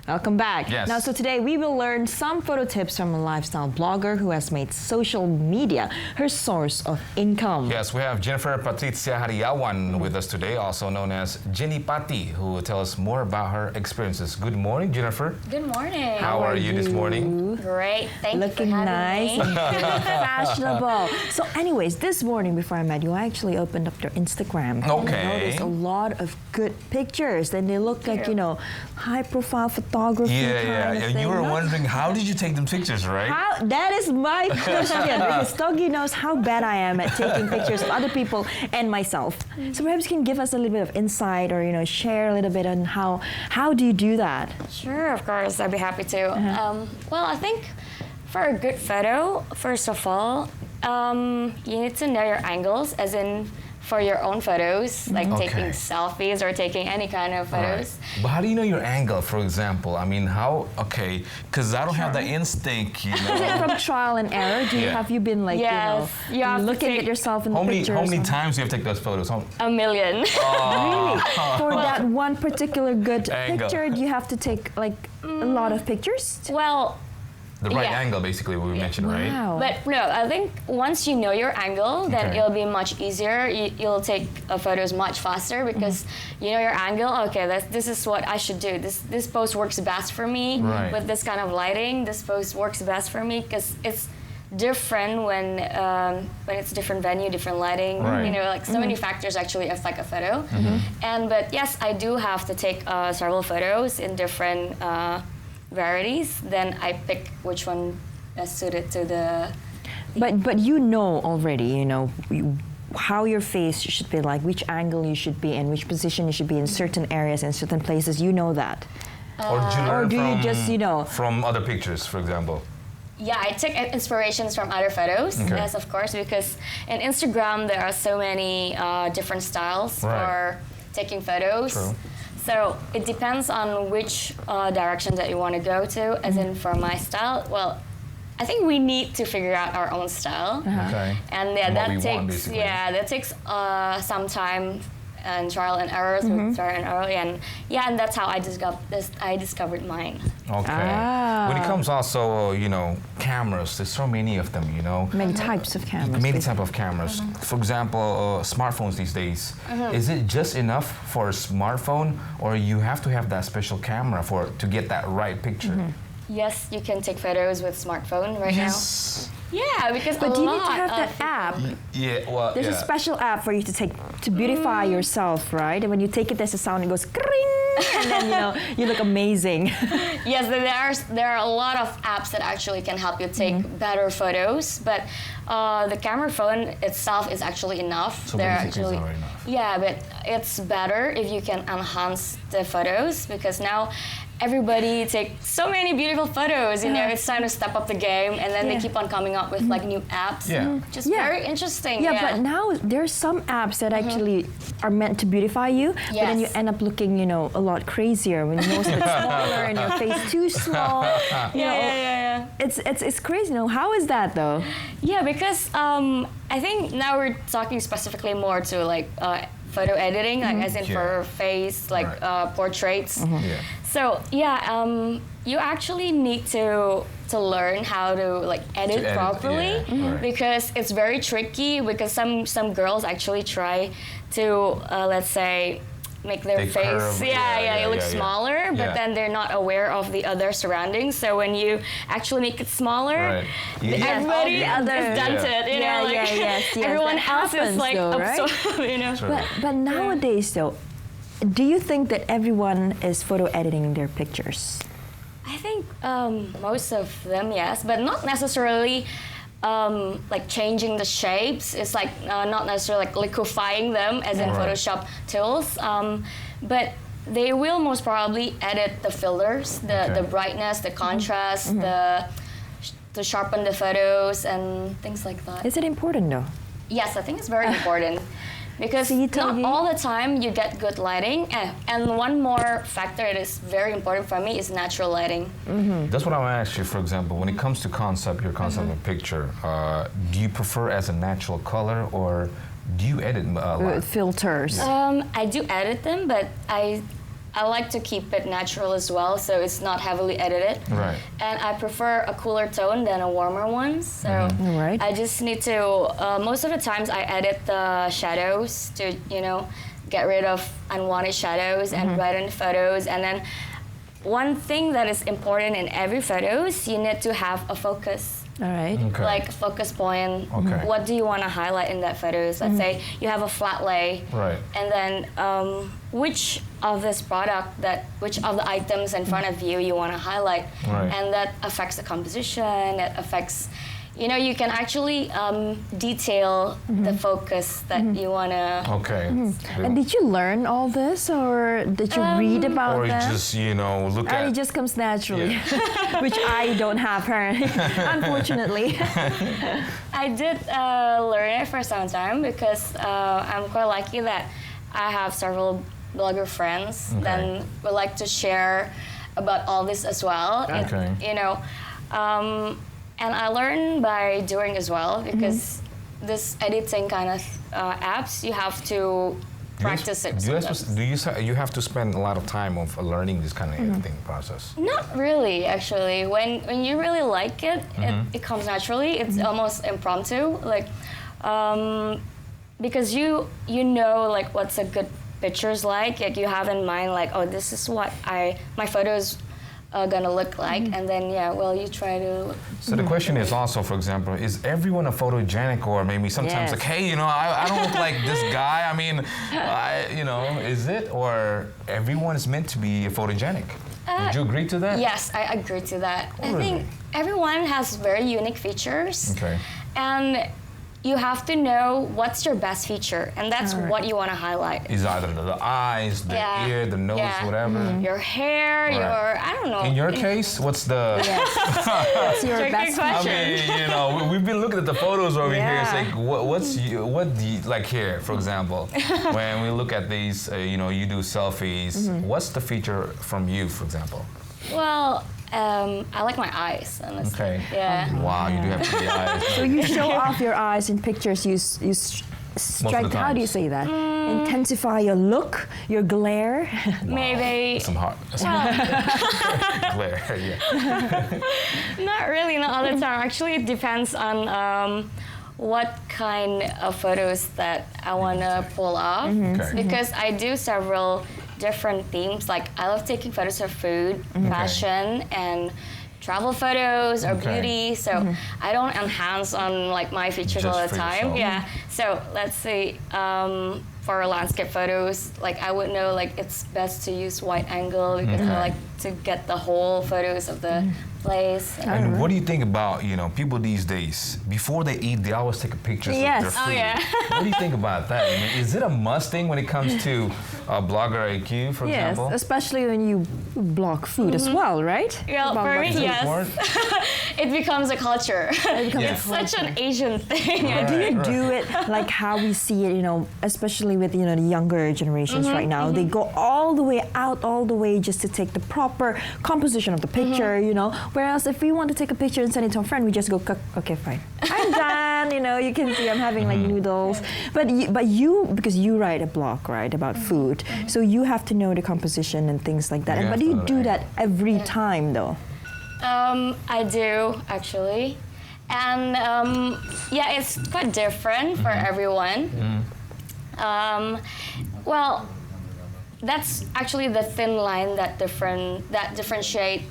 Welcome back. Yes. Now, so today we will learn some photo tips from a lifestyle blogger who has made social media her source of income. Yes, we have Jenifer Patricia with us today, also known as Jenipatty, who will tell us more about her experiences. Good morning, Jenifer. Good morning. How are you this morning? Great. Thank Looking you for nice having me. and fashionable. So anyways, this morning before I met you, I actually opened up your Instagram. Okay. And I noticed a lot of good pictures and they look like, high profile photography Yeah. kind of And thing. you were Huh? wondering, how did you take them pictures, right? That is my question because Stogie knows how bad I am at taking pictures of other people and myself. So perhaps you can give us a little bit of insight or share a little bit on how do you do that? Sure, of course. I'd be happy to. Well, I think for a good photo, first of all, you need to know your angles, as in for your own photos, like taking selfies or taking any kind of photos. Right. But how do you know your angle, for example? I mean, because I don't have the instinct, Is it from trial and error? Have you been like, Yes, you have to looking take- at yourself in the how pictures? many times do you have to take those photos? A million. Really? For that one particular good Angle. picture, do you have to take like a lot of pictures? Well, The right Yeah. angle, basically, what we mentioned, right? Wow. but no, I think once you know your angle, then Okay. it'll be much easier. You'll take photos much faster because you know your angle. Okay, this is what I should do. This pose works best for me Right. with this kind of lighting. This pose works best for me because it's different when it's different venue, different lighting. Right. Like so many factors actually affect a photo. But yes, I do have to take several photos in different varieties. Then I pick which one best suited to the. But you know already, how your face should be like, which angle you should be in, which position you should be in certain areas and certain places. You know that. Or did you learn do you just, from other pictures, for example? Yeah, I take inspirations from other photos, Okay. yes, of course, because in Instagram there are so many different styles Right. for taking photos. True. So it depends on which direction that you want to go to. As in, for my style, well, I think we need to figure out our own style, Okay. and And what we that want, takes basically. that takes some time and trial and errors with trial and error, and that's how I discovered mine. Okay. When it comes also, cameras, there's so many of them, Many types of cameras. Many type of cameras. For example, smartphones these days. Is it just enough for a smartphone, or you have to have that special camera to get that right picture? Yes, you can take photos with smartphone right now. Yeah, because But a do you need to lot have of that app? Yeah, well, There's a special app for you to beautify yourself, right? And when you take it, there's a sound, it goes kring, and then you look amazing. Yes, there are a lot of apps that actually can help you take better photos, but the camera phone itself is actually enough. So basically it's already enough. Yeah, but it's better if you can enhance the photos because now everybody takes so many beautiful photos. It's time to step up the game, and then they keep on coming up with like new apps. Yeah. Just very interesting. Yeah, but now there's some apps that actually are meant to beautify you, but then you Yes. end up looking, a lot crazier when your nose is smaller and your face too small. Yeah. It's crazy. How is that though? Yeah, because I think now we're talking specifically more to like photo editing, like as in for face, like Right. portraits. Yeah. So you actually need to learn how to like edit edit, properly yeah, right. because it's very tricky. Because some girls actually try to let's say make their They face curve, it looks smaller, but Yeah. then they're not aware of the other surroundings. So when you actually make it smaller, Right. Yeah. everybody All the is other- dented. yes, everyone that else is happens like though, right? absorbed, True. But nowadays though, do you think that everyone is photo editing their pictures? I think most of them, yes, but not necessarily like changing the shapes. It's like not necessarily like liquefying them as in Right. Photoshop tools, but they will most probably edit the filters, the brightness, the contrast, to sharpen the photos and things like that. Is it important though? Yes, I think it's very important. Because See, not Togi? all the time you get good lighting. And one more factor that is very important for me is natural lighting. That's what I want to ask you, for example, when it comes to your concept of picture, do you prefer as a natural color or do you edit a lot? Filters. I do edit them, but I I like to keep it natural as well, so it's not heavily edited. Right. And I prefer a cooler tone than a warmer one. So Right. I just need to. Most of the times, I edit the shadows to get rid of unwanted shadows and brighten photos. And then one thing that is important in every photos, you need to have a focus. All right. Okay. Like focus point. Okay. What do you want to highlight in that photos? Let's say you have a flat lay, Right. and then which of the items in front of you want to highlight, Right. and that affects the composition. That affects, you can actually detail the focus that you want to. Okay. And did you learn all this, or did you read about Or you them? just, look Or at. it just comes naturally, which I don't have, unfortunately. I did learn it for some time because I'm quite lucky that I have several blogger friends that would like to share about all this as well. Okay. And I learned by doing as well because this editing kind of apps, you have to practice it. You have to spend a lot of time of learning this kind of editing process? Not really, actually. When you really like it, it comes naturally. It's almost impromptu, like because you know like what's a good pictures like you have in mind like, oh, this is what my photos are gonna look like, and then you try to. So the question is also, for example, is everyone a photogenic, or maybe sometimes Yes. like, hey, I don't look like this guy. I mean, is it, or everyone is meant to be photogenic? Would you agree to that? Yes, I agree to that. Oh, I think really? everyone has very unique features. Okay. And you have to know what's your best feature, and that's what you want to highlight. Is either the eyes, the ear, the nose, whatever. Your hair, I don't know. In your case, what's the? What's your Tricky best question. I mean, we've been looking at the photos over here. It's Yeah. like, what do you like here, for example? When we look at these, you do selfies. What's the feature from you, for example? Well, I like my eyes, honestly. Okay. Yeah. Wow, you do have pretty eyes. So you show off your eyes in pictures. You strike. How do you times. say that? Intensify your look, your glare. Maybe. Some hot. Glare. Yeah. Not really, not all the time. Actually, it depends on what kind of photos that I want to pull off. Okay. Because I do several different themes. Like I love taking photos of food, fashion, and travel photos or Okay. beauty. So I don't enhance on like my features Just all the for time. yourself. Yeah. So let's say for landscape photos, like I would know like it's best to use wide angle because I like to get the whole photos of the place. And what do you think about, people these days, before they eat, they always take a picture of their Yes. food. Oh, yeah. What do you think about that? I mean, is it a must thing when it comes to blogger IQ, for Yes, example? especially when you blog food as well, right? Yeah, About for me, food. yes. Important? It becomes a culture. becomes a It's such an Asian thing. Right. Do you do it like how we see it, especially with the younger generations right now? They go all the way out, all the way just to take the proper composition of the picture, Whereas if we want to take a picture and send it to a friend, we just go, okay, fine, I'm done. You can see I'm having like noodles. But you, because you write a blog, right, about food, so you have to know the composition and things like that. You But have do you to do know. that every time though? I do actually, and it's quite different for everyone. Well, that's actually the thin line that differentiate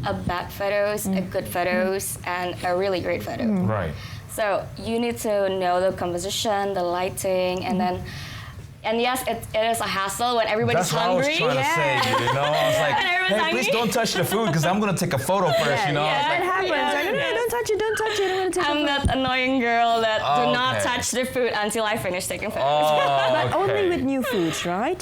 a bad photos, a good photos, and a really great photo. Right. So you need to know the composition, the lighting, and then. And yes, it is a hassle when everybody's That's what hungry. I was trying to say, I was like, And everyone's hey, please hungry. don't touch the food because I'm going to take a photo first, I was That like, happens. Yeah. Like, don't touch it, don't touch it. I'm gonna take I'm a photo. that annoying girl that do not Okay. touch the food until I finish taking photos. Oh, But only okay. with new foods, right?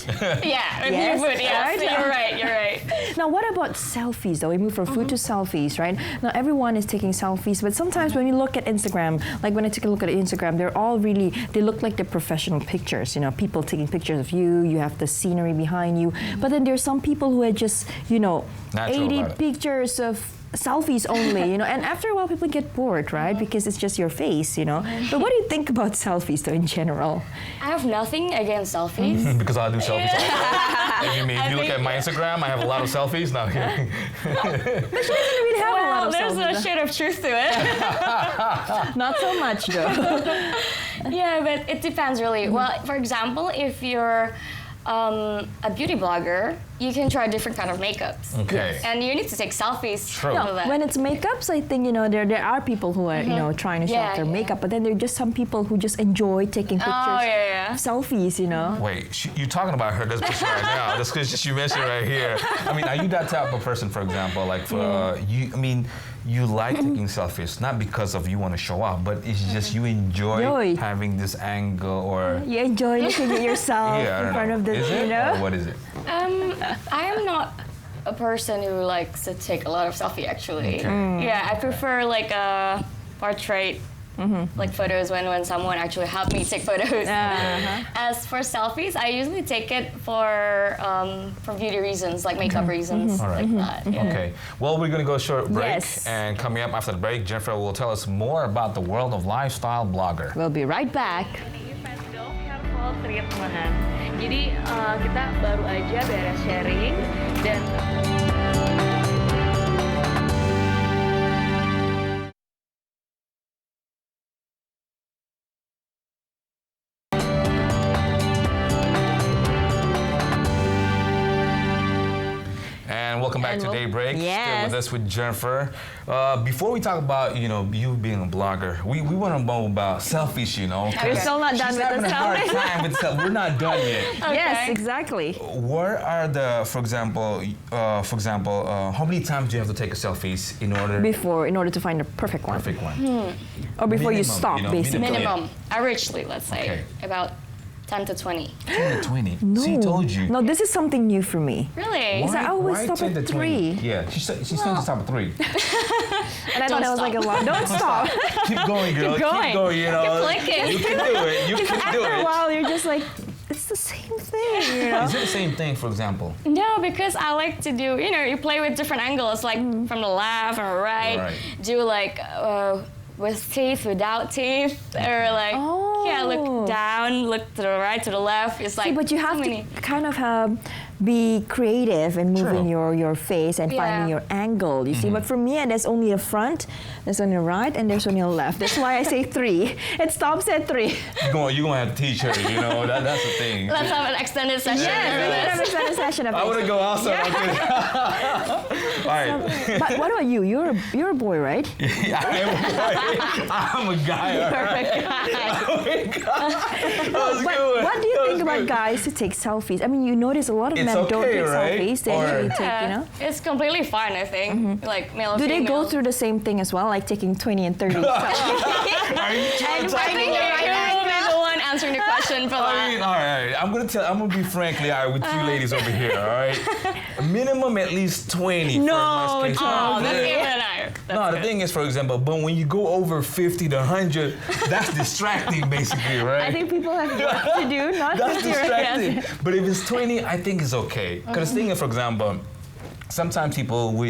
Yeah, with Yes, new food, yes. right? You're right. Now, what about selfies, though? We move from food to selfies, right? Now, everyone is taking selfies, but sometimes when we look at Instagram, like when I take a look at Instagram, they look like they're professional pictures, people taking pictures of you, you have the scenery behind you. But then there's some people who are just, Natural 80 about it. pictures of selfies only, you know, and after a while people get bored, right? Because it's just your face, you know. But what do you think about selfies though in general? I have nothing against selfies. Because I do selfies all the time. I mean, if you look at my Instagram, I have a lot of selfies. No, kidding. But she doesn't really have a lot Well, of there's selfies. a shade of truth to it. Not so much though. Yeah, but it depends really. Well, for example, if you're a beauty blogger, you can try different kind of makeups. Okay. And you need to take selfies. True. for No, that. when it's makeups, I think, you know, there are people who are, you know, trying to show off their makeup, but then there are just some people who just enjoy taking pictures, selfies, you know. Wait, you're talking about her this picture right now. That's because she mentioned right here. I mean, are you that type of person, for example, like for you? I mean, you like taking selfies not because of you want to show off, but it's just you enjoy having this angle, or you enjoy looking at yourself I in front know. of the, Is it? you know. Or what is it? I am not a person who likes to take a lot of selfie actually. Okay. Yeah, I prefer like a portrait. Like photos when someone actually helped me take photos. As for selfies, I usually take it for beauty reasons, like makeup reasons, All right. like that. Yeah. Okay. Well, we're going to go a short break. Yes. And coming up after the break, Jenifer will tell us more about the world of lifestyle blogger. We'll be right back. Careful treatment. Jadi kita baru aja beres sharing dan And welcome back to Daybreak. Still Yes. with us with Jenifer. Before we talk about, you know, you being a blogger, we want to know about selfies, you know. We're still not done She's with having the a hard selfies. time with selfies. We're not done yet. Yes, exactly. Where are the, for example, how many times do you have to take a selfies in order In order to find a perfect one. perfect one? Or before you Minimum, stop, you know, basically. Minimum, averagely, let's say, Okay. about 10 to 20. 10 to 20. No. See, told you. No, this is something new for me. Really? Why? I always stop 10 at to 20? 3. Yeah, she's saying to stop at 3. And I thought Don't it was like a stop. lot. Don't stop. Keep going, girl. Keep going. You know. Keep clicking. You can do it. You can do After a it. while, you're just like, it's the same thing, you know? Is it the same thing, for example? No, because I like to do, you know, you play with different angles, like from the left or right. Right. Do like with teeth, without teeth, or like, look down, look to the right, to the left. It's like, See, but you have so to many. kind of be creative and moving your face and finding your angle, you see. But for me, there's only a front, there's only a right, and there's only a left. That's why I say 3. It stops at 3. You're gonna have to teach her, you know. That's the thing. Let's have an extended session. Yes, we can have a extended session of I this. want to go also. All right. But what about you? You're a boy, right? I'm a guy. All right. What do you think about guys who take selfies? I mean, you notice a lot of It's men don't okay, take right? selfies. They Or- actually take, you know. It's completely fine, I think. Like male or Do they female. go through the same thing as well, like taking 20 and 30 selfies? Are you trying to I think you'll be the one answering the question for I mean, that. all right. I'm gonna be frankly with you ladies over here. All right. Minimum at least 20. No, for my Oh, that's Yeah. even higher. No, the thing is, for example, but when you go over 50 to 100, that's distracting, basically, right? I think people have work to do, not That's to do it. distracting. But if it's 20, I think it's okay. Because the thing is, for example, sometimes people, we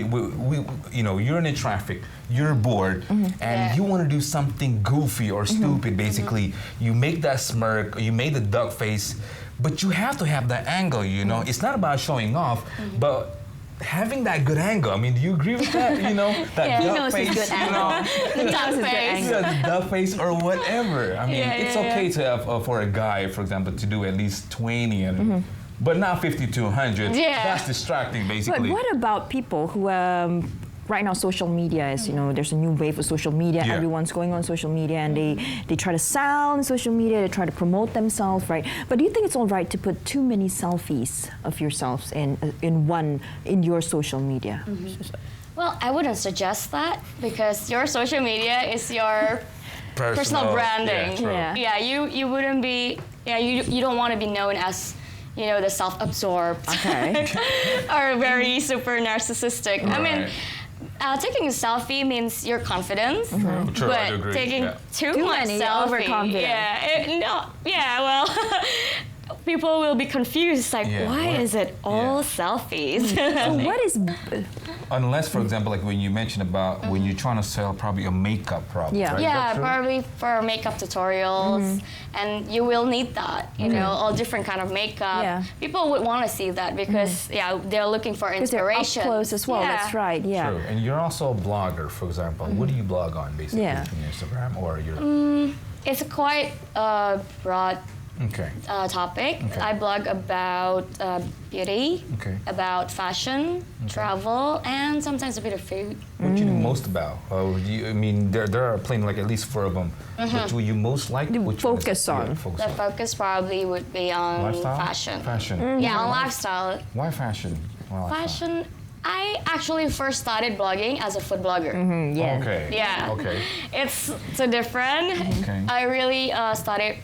you know, you're in traffic, you're bored, and you want to do something goofy or stupid, basically. You make that smirk, or you make the duck face, but you have to have that angle, you know? It's not about showing off, but having that good angle. I mean, do you agree with that? You know, that He duck knows his face, good you know? The duck is good face. angle. The duck face or whatever. I mean, it's yeah, okay to have for a guy, for example, to do at least 20 and but not 50 to 100. Yeah. That's distracting, But basically. what about people who, right now, social media is, you know, there's a new wave of social media. Yeah. Everyone's going on social media and they try to sound social media, they try to promote themselves, right? But do you think it's all right to put too many selfies of yourselves in your social media? Well, I wouldn't suggest that because your social media is your personal branding. Yeah, true. Yeah. You wouldn't be. Yeah, you don't want to be known as, you know, the self-absorbed Okay. or very super narcissistic. I mean, Right. taking a selfie means your confidence, True, I but do agree. taking Yeah. too Too much many, selfie, overconfident. well, people will be confused, like, Yeah, why what- is it all yeah. selfies? So what is Unless, for example, like when you mentioned about when you're trying to sell probably a makeup problem, Yeah. right? Is Yeah, that true? probably for makeup tutorials, and you will need that. You know, all different kind of makeup. Yeah. People would want to see that because they're looking for because they're up inspiration. close as well? Yeah. That's right. Yeah. True. And you're also a blogger, for example. What do you blog on, basically, Yeah. from your Instagram or your? It's a quite broad Okay. topic. Okay. I blog about beauty, Okay. about fashion, travel, and sometimes a bit of food. What you do most about? I mean, there are plenty, like at least 4 of them. Which will you most like? You Which one is- focus on. Yeah, focus The on. focus probably would be on Lifestyle? fashion. Fashion. Yeah, on lifestyle. Why fashion? Why lifestyle? Fashion. I actually first started blogging as a food blogger. Yeah. Okay. Yeah. Okay. It's so different. Okay. I really started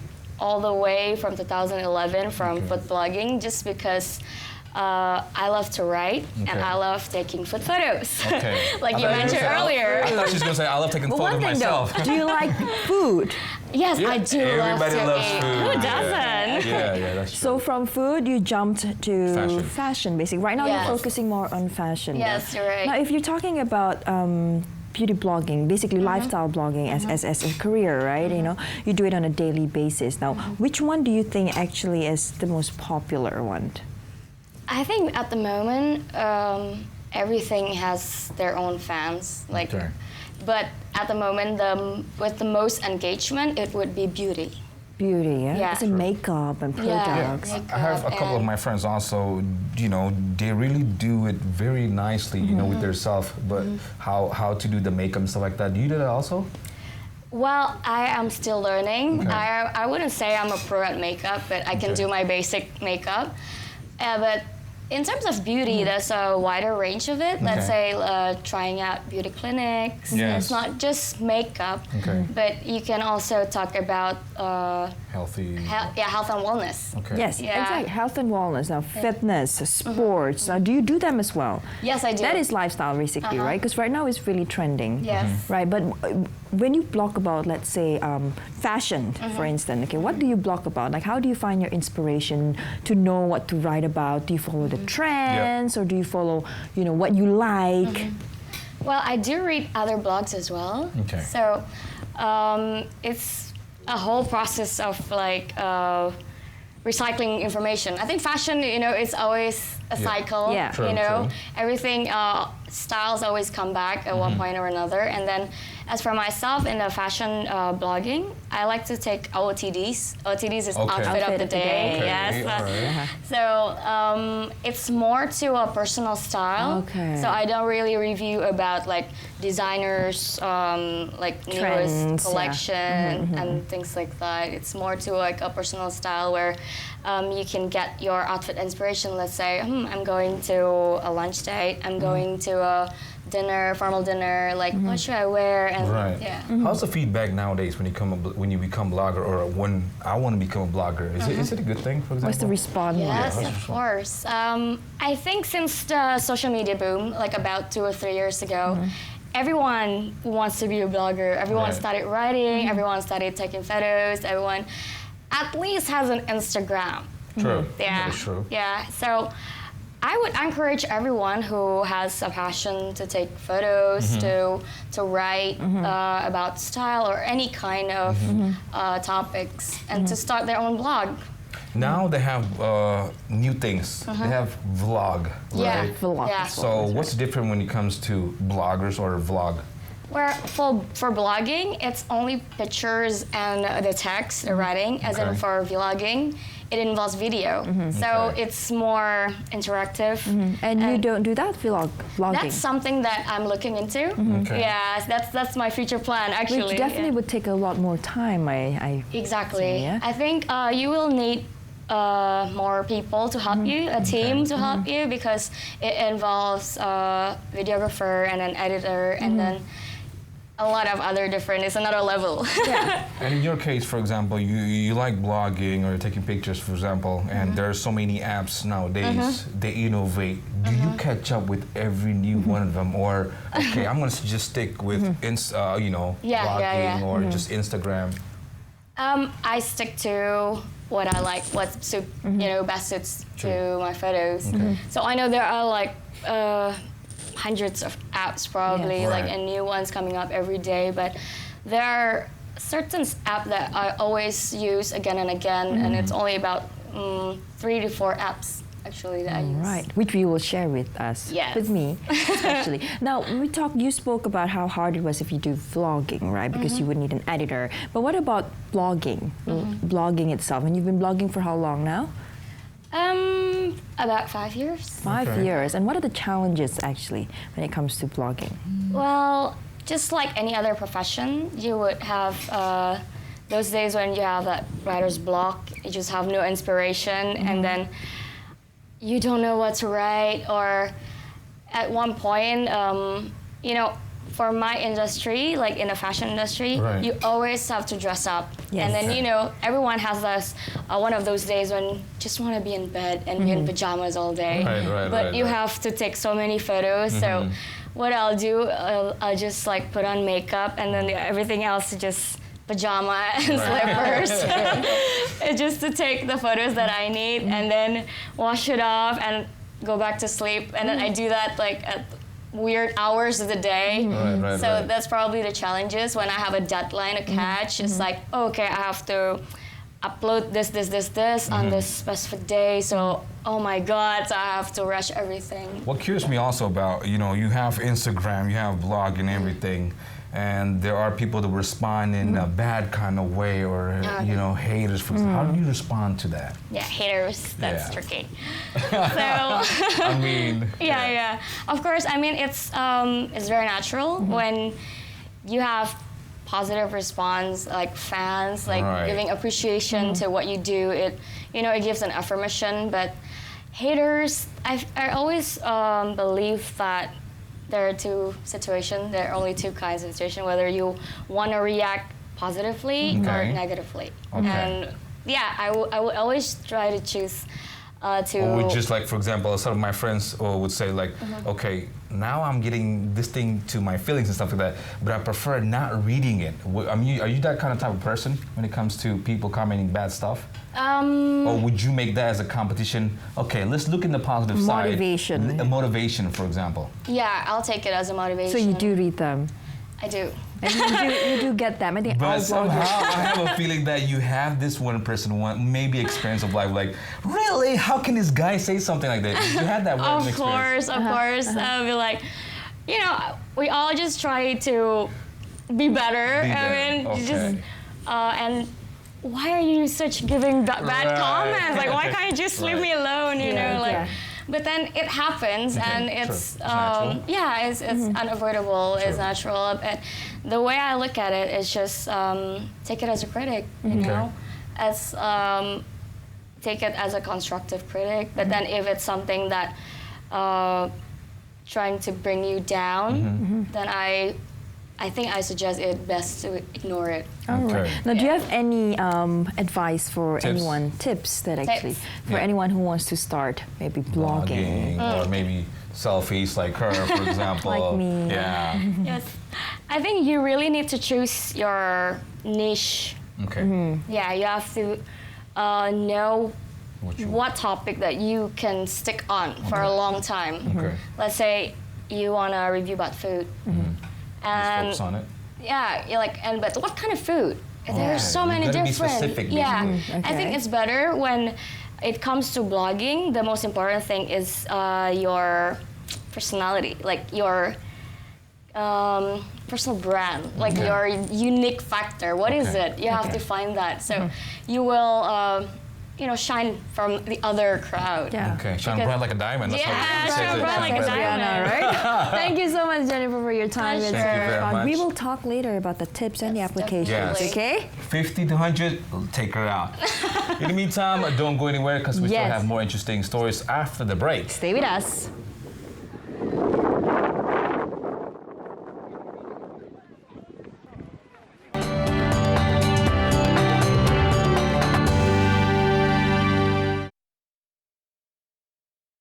all the way from 2011 from Okay. food blogging just because I love to write and Okay. I love taking food photos. Okay. Like I you thought mentioned were gonna say- earlier. I thought she was gonna say I love taking But photos one of thing myself. though, do you like food? Yes, Yeah, I do everybody love to loves eat. food. Who Yeah. doesn't? Yeah, that's true. So from food, you jumped to Fashion. fashion basically. Right now, Yes. you're focusing more on fashion. Yes, you're right. Now, if you're talking about beauty blogging, basically lifestyle blogging as a career, right? You know, you do it on a daily basis. Now, which one do you think actually is the most popular one? I think at the moment, everything has their own fans. Like, Okay. but at the moment, with the most engagement, it would be beauty. Beauty, yeah? Yeah. It's in makeup and Yeah. products. Makeup I have a couple of and- my friends also, you know, they really do it very nicely, you know, with their self, but how to do the makeup and stuff like that. Do you do that also? Well, I am still learning. Okay. I wouldn't say I'm a pro at makeup, but I can Okay. do my basic makeup. But in terms of beauty, there's a wider range of it. Let's Okay. say trying out beauty clinics. Yes. It's not just makeup, Okay. but you can also talk about Healthy. health and wellness. Okay. Yes, Yeah. exactly. Health and wellness, now fitness, sports. Now, do you do them as well? Yes, I do. That is lifestyle, basically, right? Because right now it's really trending. Yes. Right, but when you blog about, let's say, fashion, for instance, okay, what do you blog about? Like, how do you find your inspiration to know what to write about? Do you follow the trends, or do you follow, you know, what you like? Well, I do read other blogs as well. Okay. So it's a whole process of like recycling information. I think fashion, you know, it's always a Yeah. cycle. Yeah. True, you know, true. everything styles always come back at one point or another. And then, as for myself in the fashion blogging, I like to take OOTDs. OOTDs is Okay. outfit of the day. Okay, Yes. all right. So it's more to a personal style. Okay. So I don't really review about like designers, like Trends, yeah. newest collection and things like that. It's more to like a personal style where you can get your outfit inspiration. Let's say I'm going to a lunch date. I'm going to a dinner, formal dinner. Like what should I wear? And Right. yeah. How's the feedback nowadays when you become blogger, or when I want to become a blogger? Is it a good thing, for example? What's the response? Yes, Yeah. of course. I think since the social media boom, like about 2 or 3 years ago, everyone wants to be a blogger. Everyone Right. started writing. Everyone started taking photos. Everyone at least has an Instagram. True. Yeah. That is true. Yeah. So I would encourage everyone who has a passion to take photos, to write about style or any kind of topics, and to start their own blog. Now they have new things. They have vlog, Yeah. right? Vlog. Yeah. So what's different when it comes to bloggers or vlog? Where for blogging, it's only pictures and the text, the writing. As in Okay. for vlogging, it involves video. So Okay. it's more interactive. And you don't do that vlogging? That's something that I'm looking into. Okay. Yeah, that's my future plan actually. Which definitely yeah. would take a lot more time, I Exactly. Yeah. I think you will need more people to help you, a team to help you, because it involves a videographer and an editor and then a lot of other different, it's another level. And in your case, for example, you like blogging or taking pictures, for example, and there are so many apps nowadays, they innovate. Do you catch up with every new one of them? Or, okay, I'm going to just stick with, Yeah, blogging yeah, yeah. or just Instagram? I stick to what I like, what best suits to my photos. Okay. So I know there are like hundreds of apps probably, Yes. like Right. and new ones coming up every day, but there are certain apps that I always use again and again, and it's only about 3 to 4 apps actually that I use. Right, which you will share with us, Yes. with me, especially. Now, you spoke about how hard it was if you do vlogging, right? Because you would need an editor. But what about blogging, blogging itself? And you've been blogging for how long now? About 5 years. 5 Okay. years. And what are the challenges actually when it comes to blogging? Well, just like any other profession, you would have those days when you have that writer's block, you just have no inspiration, and then you don't know what to write, or at one point, for my industry, like in the fashion industry, Right. you always have to dress up. Yes. And then, everyone has this, one of those days when you just want to be in bed and be in pajamas all day. Right, But right, you right. have to take so many photos. So what I'll do, I'll just like put on makeup, and then everything else is just pajama and slippers. It's just to take the photos that I need, and then wash it off and go back to sleep. And then I do that like at weird hours of the day. Right, So right. that's probably the challenges when I have a deadline to catch. It's like, okay, I have to upload this on this specific day. So, oh my God, so I have to rush everything. What curious me also about, you have Instagram, you have blog and everything, and there are people that respond in a bad kind of way, or haters. For example. How do you respond to that? Yeah, haters, that's Yeah. tricky. So, I mean, yeah. Of course, I mean, it's very natural when you have positive response, like fans, like Right. giving appreciation to what you do. It gives an affirmation. But haters, I always believe that there are two situations. There are only two kinds of situation. Whether you want to react positively or Okay. negatively. Okay. And yeah, I would always try to choose to. or would just like, for example, some of my friends would say like, okay, now I'm getting this thing to my feelings and stuff like that, but I prefer not reading it. Are you that kind of type of person when it comes to people commenting bad stuff? Or would you make that as a competition? Okay, let's look in the positive Motivation. side. Motivation, for example. Yeah, I'll take it as a motivation. So you do read them? I do. And you do get them. I think all But somehow bloggers. I have a feeling that you have this one person, maybe experience of life, like, really? How can this guy say something like that? You had that one Of experience. course. I'll be like, we all just try to be better. Be I better, mean, okay. just and why are you such giving bad Right. comments? Like, why can't you just leave me alone? Yeah. But then it happens, and Sure. it's It's natural. it's unavoidable. It's Sure. natural. And the way I look at it is just take it as a critic, as take it as a constructive critic. But then if it's something that trying to bring you down, then I think I suggest it best to ignore it. All right. Okay. Now, do you have any advice for Tips. anyone? Tips that actually for Yeah. anyone who wants to start maybe blogging? Or maybe selfies like her, for example. Like me. Yeah. Yes, I think you really need to choose your niche. Okay. Yeah, you have to know What you what topic that you can stick on for a long time. Okay. Let's say you want to review about food. Just And focus on it. yeah, you're like, but what kind of food? There's so you many gotta be different. specific, Yeah, basically. I think Okay. it's better when it comes to blogging. The most important thing is your personality, like your personal brand, like your unique factor. What is Okay. it? You have to find that. So you will, shine from the other crowd. Yeah. Okay. Shine Because- bright like a diamond. That's Yeah, what it shine says it. bright like a Shine bright. diamond. right? Thank you so much, Jennifer, for your time. Pleasure. It's Thank you very fun. We much. will talk later about the tips and the Yes, applications, definitely. okay? 50 to 100, take her out. In the meantime, don't go anywhere because we still Yes. have more interesting stories after the break. Stay with us.